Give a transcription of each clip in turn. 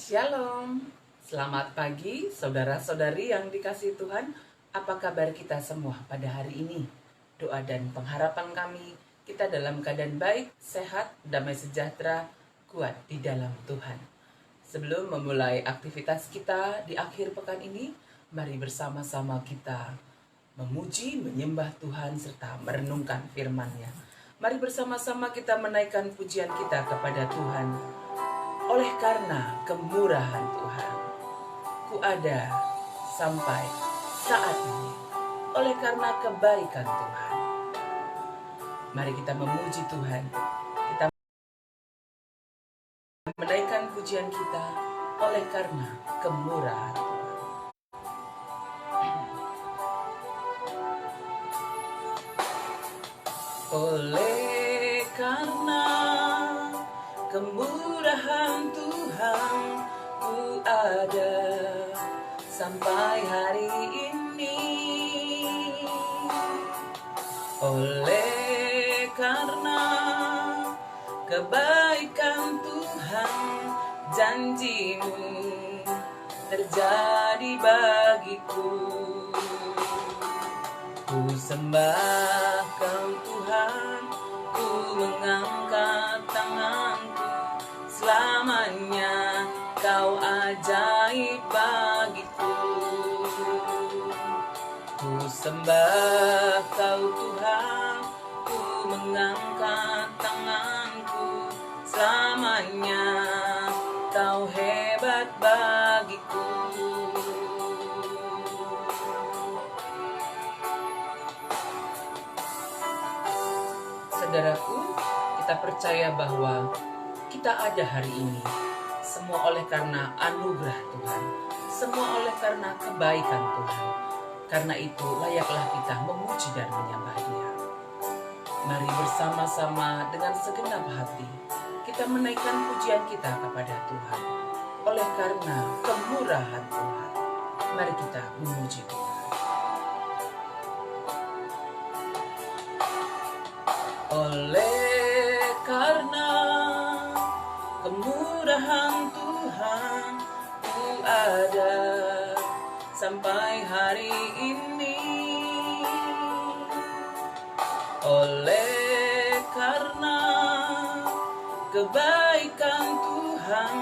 Shalom, selamat pagi saudara-saudari yang dikasihi Tuhan. Apa kabar kita semua pada hari ini? Doa dan pengharapan kami, kita dalam keadaan baik, sehat, damai sejahtera, kuat di dalam Tuhan. Sebelum memulai aktivitas kita di akhir pekan ini, mari bersama-sama kita memuji, menyembah Tuhan, serta merenungkan firman-Nya. Mari bersama-sama kita menaikkan pujian kita kepada Tuhan. Oleh karena kemurahan Tuhan, ku ada sampai saat ini. Oleh karena kebaikan Tuhan, mari kita memuji Tuhan. Kita menaikkan pujian kita oleh karena kemurahan Tuhan. Oleh karena kemurahan Tuhan, ku ada sampai hari ini. Oleh karena kebaikan Tuhan, janji-Mu terjadi bagiku. Ku sembah Kau Tuhan, ku mengangkat tanganku, selamanya Kau ajaib bagiku. Ku sembah Kau Tuhan, ku mengangkat tanganku, selamanya Kau hebat bagiku. Saudaraku, kita percaya bahwa kita ada hari ini semua oleh karena anugerah Tuhan, semua oleh karena kebaikan Tuhan. Karena itu layaklah kita memuji dan menyembah Dia. Mari bersama-sama dengan segenap hati kita menaikkan pujian kita kepada Tuhan. Oleh karena kemurahan Tuhan, mari kita memuji Tuhan. Oleh karena kemurahan Tuhan, ku ada sampai hari ini. Oleh karena kebaikan Tuhan,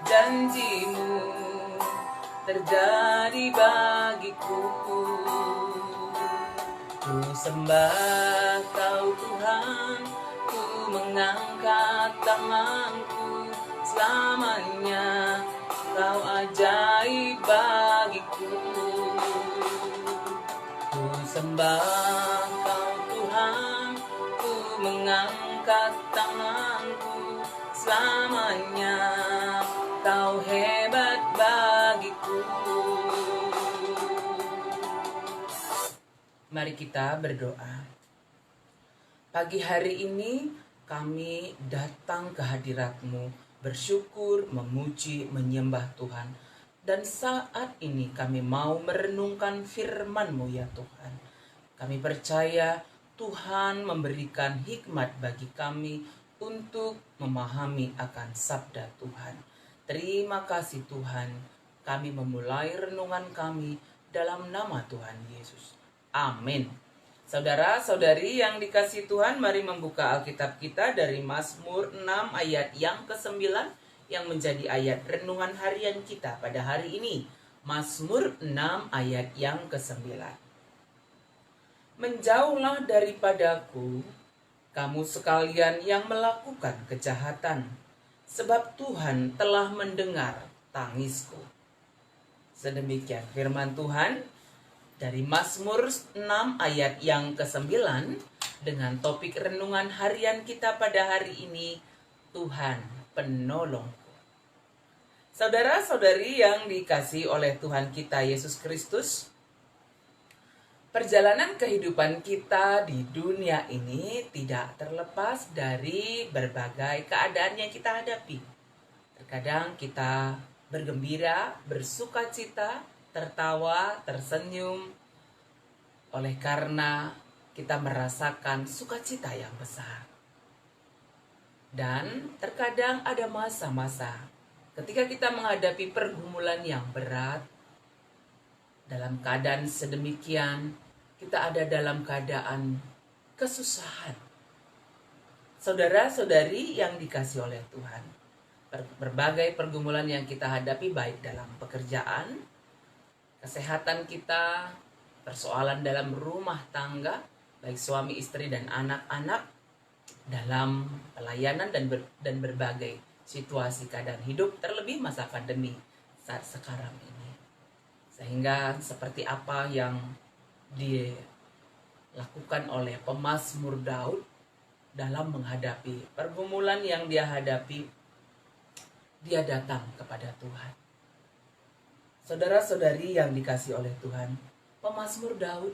janji-Mu terjadi bagiku. Ku sembah Kau Tuhan, ku mengangkat tanganku, selamanya Kau ajaib bagiku. Ku sembah Kau Tuhan, ku mengangkat tanganku, selamanya Kau hebat bagiku. Mari kita berdoa. Pagi hari ini kami datang ke hadirat-Mu, bersyukur, memuji, menyembah Tuhan. Dan saat ini kami mau merenungkan firman-Mu ya Tuhan. Kami percaya Tuhan memberikan hikmat bagi kami untuk memahami akan sabda Tuhan. Terima kasih Tuhan, kami memulai renungan kami dalam nama Tuhan Yesus. Amin. Saudara-saudari yang dikasihi Tuhan, mari membuka Alkitab kita dari Mazmur 6 ayat yang ke-9 yang menjadi ayat renungan harian kita pada hari ini. Mazmur 6 ayat yang ke-9. Menjauhlah daripadaku, kamu sekalian yang melakukan kejahatan, sebab Tuhan telah mendengar tangisku. Sedemikian firman Tuhan dari Mazmur 6 ayat yang ke-9 dengan topik renungan harian kita pada hari ini, Tuhan penolongku. Saudara-saudari yang dikasihi oleh Tuhan kita Yesus Kristus, perjalanan kehidupan kita di dunia ini tidak terlepas dari berbagai keadaan yang kita hadapi. Terkadang kita bergembira, bersukacita, tertawa, tersenyum, oleh karena kita merasakan sukacita yang besar. Dan terkadang ada masa-masa Ketika kita menghadapi pergumulan yang berat, dalam keadaan sedemikian, kita ada dalam keadaan kesusahan. Saudara-saudari yang dikasih oleh Tuhan, berbagai pergumulan yang kita hadapi baik dalam pekerjaan, kesehatan kita, persoalan dalam rumah tangga, baik suami, istri, dan anak-anak, dalam pelayanan dan berbagai situasi keadaan hidup, terlebih masa pandemi saat sekarang ini. Sehingga seperti apa yang dilakukan oleh pemazmur Daud dalam menghadapi pergumulan yang dia hadapi, dia datang kepada Tuhan. Saudara-saudari yang dikasih oleh Tuhan, pemazmur Daud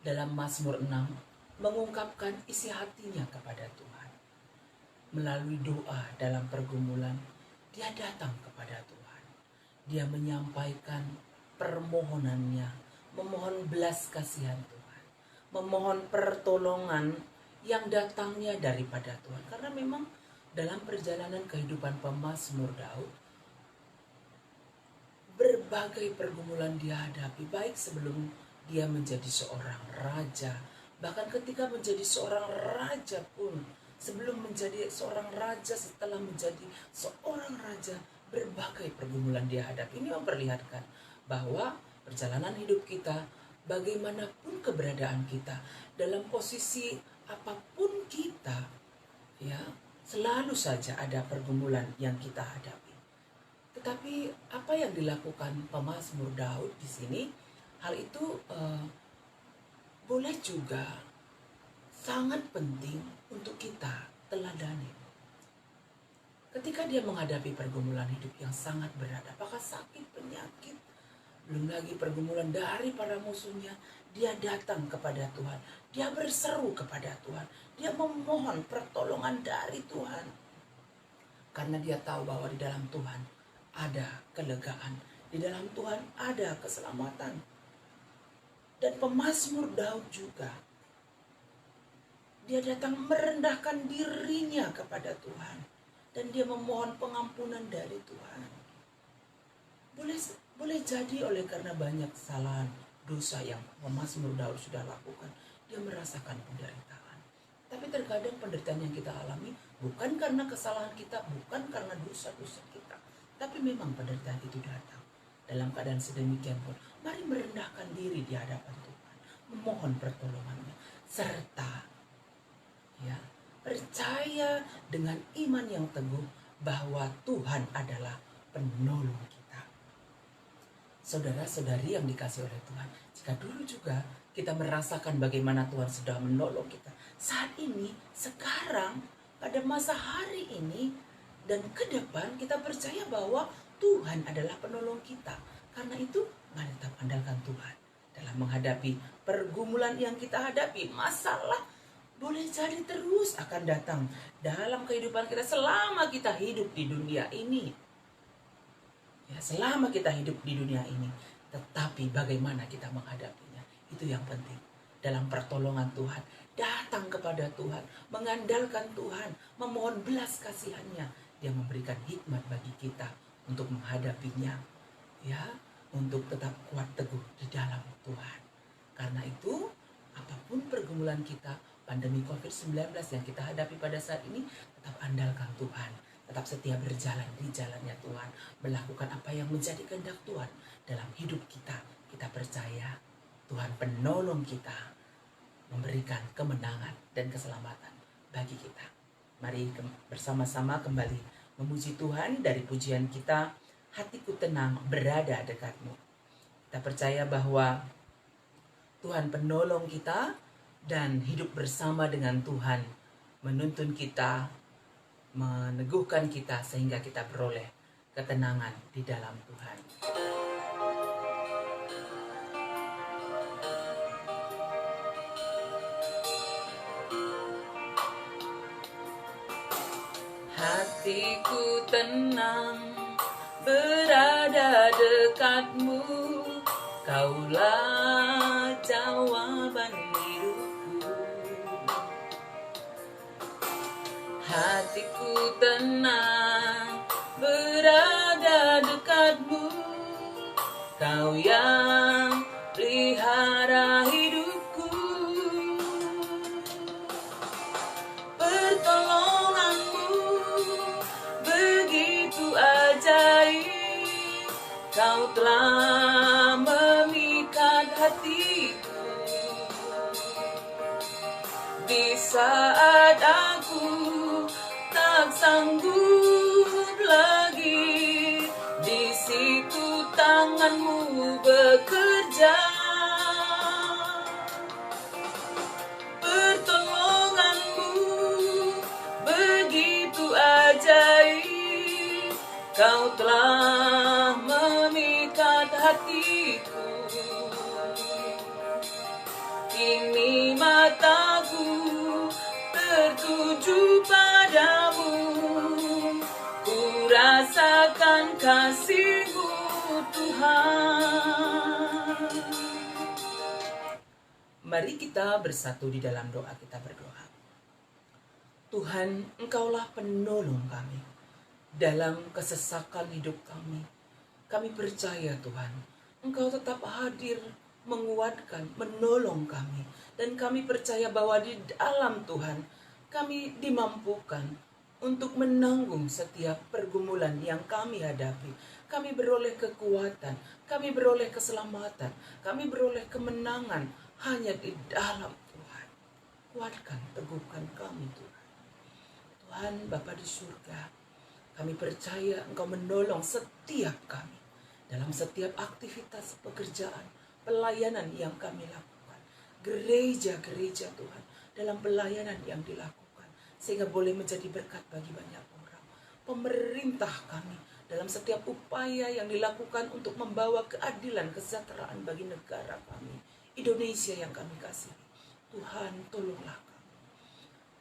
dalam Mazmur 6 mengungkapkan isi hatinya kepada Tuhan. Melalui doa dalam pergumulan, dia datang kepada Tuhan. Dia menyampaikan permohonannya, memohon belas kasihan Tuhan, memohon pertolongan yang datangnya daripada Tuhan. Karena memang dalam perjalanan kehidupan pemazmur Daud, berbagai pergumulan dia hadapi, baik sebelum dia menjadi seorang raja, bahkan ketika menjadi seorang raja pun, sebelum menjadi seorang raja, setelah menjadi seorang raja, berbagai pergumulan dia hadapi. Ini memperlihatkan bahwa perjalanan hidup kita, bagaimanapun keberadaan kita, dalam posisi apapun kita, ya, selalu saja ada pergumulan yang kita hadapi. Tetapi apa yang dilakukan pemazmur Daud di sini, hal itu boleh juga sangat penting untuk kita teladani. Ketika dia menghadapi pergumulan hidup yang sangat berat, apakah sakit, penyakit, belum lagi pergumulan dari para musuhnya, dia datang kepada Tuhan, dia berseru kepada Tuhan, dia memohon pertolongan dari Tuhan. Karena dia tahu bahwa di dalam Tuhan ada kelegaan, di dalam Tuhan ada keselamatan. Dan pemazmur Daud juga, dia datang merendahkan dirinya kepada Tuhan. Dan dia memohon pengampunan dari Tuhan. Boleh jadi oleh karena banyak kesalahan, dosa yang pemazmur Daud sudah lakukan, dia merasakan penderitaan. Tapi terkadang penderitaan yang kita alami bukan karena kesalahan kita, bukan karena dosa-dosa kita. Tapi memang penderitaan itu datang. Dalam keadaan sedemikian pun, mari merendahkan diri di hadapan Tuhan. Memohon pertolongannya. Serta percaya dengan iman yang teguh bahwa Tuhan adalah penolong kita. Saudara-saudari yang dikasih oleh Tuhan, jika dulu juga kita merasakan bagaimana Tuhan sudah menolong kita, saat ini, sekarang, pada masa hari ini, dan ke depan kita percaya bahwa Tuhan adalah penolong kita. Karena itu, mari tetap andalkan Tuhan dalam menghadapi pergumulan yang kita hadapi. Masalah boleh jadi terus akan datang dalam kehidupan kita selama kita hidup di dunia ini. Ya, selama kita hidup di dunia ini. Tetapi bagaimana kita menghadapinya, itu yang penting. Dalam pertolongan Tuhan, datang kepada Tuhan, mengandalkan Tuhan, memohon belas kasihannya. Dia memberikan hikmat bagi kita untuk menghadapinya, ya, untuk tetap kuat teguh di dalam Tuhan. Karena itu, apapun pergumulan kita, pandemi COVID-19 yang kita hadapi pada saat ini, tetap andalkan Tuhan, tetap setia berjalan di jalannya Tuhan, melakukan apa yang menjadi kehendak Tuhan dalam hidup kita. Kita percaya Tuhan penolong kita, memberikan kemenangan dan keselamatan bagi kita. Mari bersama-sama kembali memuji Tuhan dari pujian kita, hatiku tenang berada dekatmu. Kita percaya bahwa Tuhan penolong kita, dan hidup bersama dengan Tuhan menuntun kita, meneguhkan kita sehingga kita beroleh ketenangan di dalam Tuhan. Hatiku tenang berada dekatmu, kaulah jawaban hidupku. Hatiku tenang berada Kau yang pelihara hidupku. Pertolonganmu begitu ajaib. Kau telah memikat hatiku. Di saat aku tak sanggup lagi, di situ tanganmu bekerja. Pertolonganmu begitu ajaib. Kau telah memikat hatiku. Kini mataku tertuju padamu. Ku rasakan kasih-Mu, Tuhan. Mari kita bersatu di dalam doa. Kita berdoa. Tuhan, Engkaulah penolong kami dalam kesesakan hidup kami. Kami percaya Tuhan, Engkau tetap hadir, menguatkan, menolong kami. Dan kami percaya bahwa di dalam Tuhan, kami dimampukan untuk menanggung setiap pergumulan yang kami hadapi. Kami beroleh kekuatan, kami beroleh keselamatan, kami beroleh kemenangan hanya di dalam Tuhan. Kuatkan, teguhkan kami Tuhan. Tuhan Bapa di surga, kami percaya Engkau menolong setiap kami dalam setiap aktivitas pekerjaan, pelayanan yang kami lakukan. Gereja-gereja Tuhan dalam pelayanan yang dilakukan, sehingga boleh menjadi berkat bagi banyak orang. Pemerintah kami dalam setiap upaya yang dilakukan untuk membawa keadilan, kesejahteraan bagi negara kami, Indonesia yang kami kasihi. Tuhan, tolonglah kami.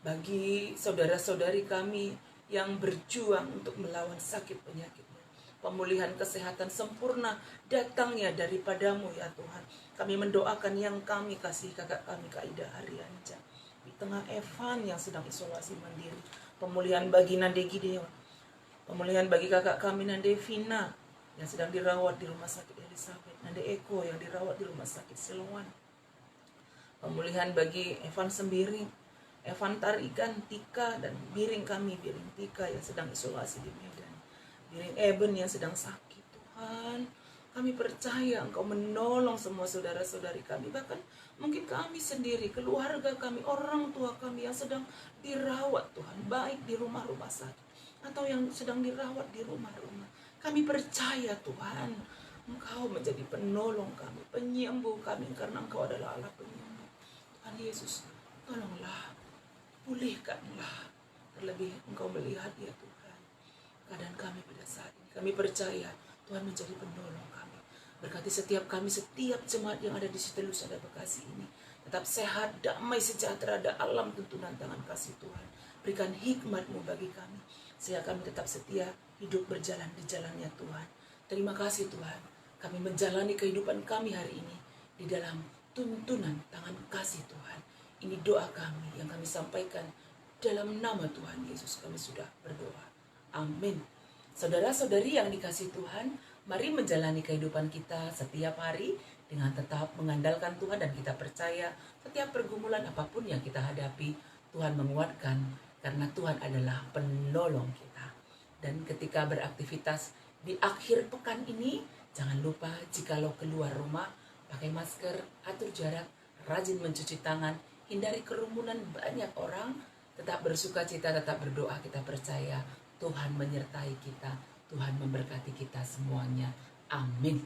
Bagi saudara-saudari kami yang berjuang untuk melawan sakit penyakitnya, pemulihan kesehatan sempurna datangnya daripadamu ya Tuhan. Kami mendoakan yang kami kasih kakak kami Kak Ida Arianja, di tengah Evan yang sedang isolasi mandiri. Pemulihan bagi Nande Gideon, pemulihan bagi kakak kami Nande Vina yang sedang dirawat di rumah sakit Elizabeth, Nande Eko yang dirawat di rumah sakit Siloam. Pemulihan bagi Evan Sembiring, Evan Tarikan, Tika, dan Biring kami, Biring Tika yang sedang isolasi di Medan, Biring Eben yang sedang sakit. Tuhan, kami percaya Engkau menolong semua saudara-saudari kami, bahkan mungkin kami sendiri, keluarga kami, orang tua kami yang sedang dirawat Tuhan, baik di rumah-rumah sakit atau yang sedang dirawat di rumah-rumah. Kami percaya Tuhan, Engkau menjadi penolong kami, penyembuh kami, karena Engkau adalah Allah penyembuh. Tuhan Yesus, tolonglah, pulihkanlah. Terlebih Engkau melihat ya Tuhan keadaan kami pada saat ini. Kami percaya Tuhan menjadi penolong kami. Berkati setiap kami, setiap jemaat yang ada di Siti Lusada Bekasi ini tetap sehat, damai, sejahtera, ada alam tuntunan tangan kasih Tuhan. Berikan hikmat-Mu bagi kami, sehingga kami tetap setia hidup berjalan di jalannya Tuhan. Terima kasih Tuhan, kami menjalani kehidupan kami hari ini di dalam tuntunan tangan kasih Tuhan. Ini doa kami yang kami sampaikan dalam nama Tuhan Yesus, kami sudah berdoa. Amin. Saudara-saudari yang dikasihi Tuhan, mari menjalani kehidupan kita setiap hari dengan tetap mengandalkan Tuhan, dan kita percaya setiap pergumulan apapun yang kita hadapi, Tuhan menguatkan karena Tuhan adalah penolong kita. Dan ketika beraktivitas di akhir pekan ini, jangan lupa jikalau keluar rumah, pakai masker, atur jarak, rajin mencuci tangan, hindari kerumunan banyak orang, tetap bersuka cita, tetap berdoa. Kita percaya Tuhan menyertai kita, Tuhan memberkati kita semuanya. Amin.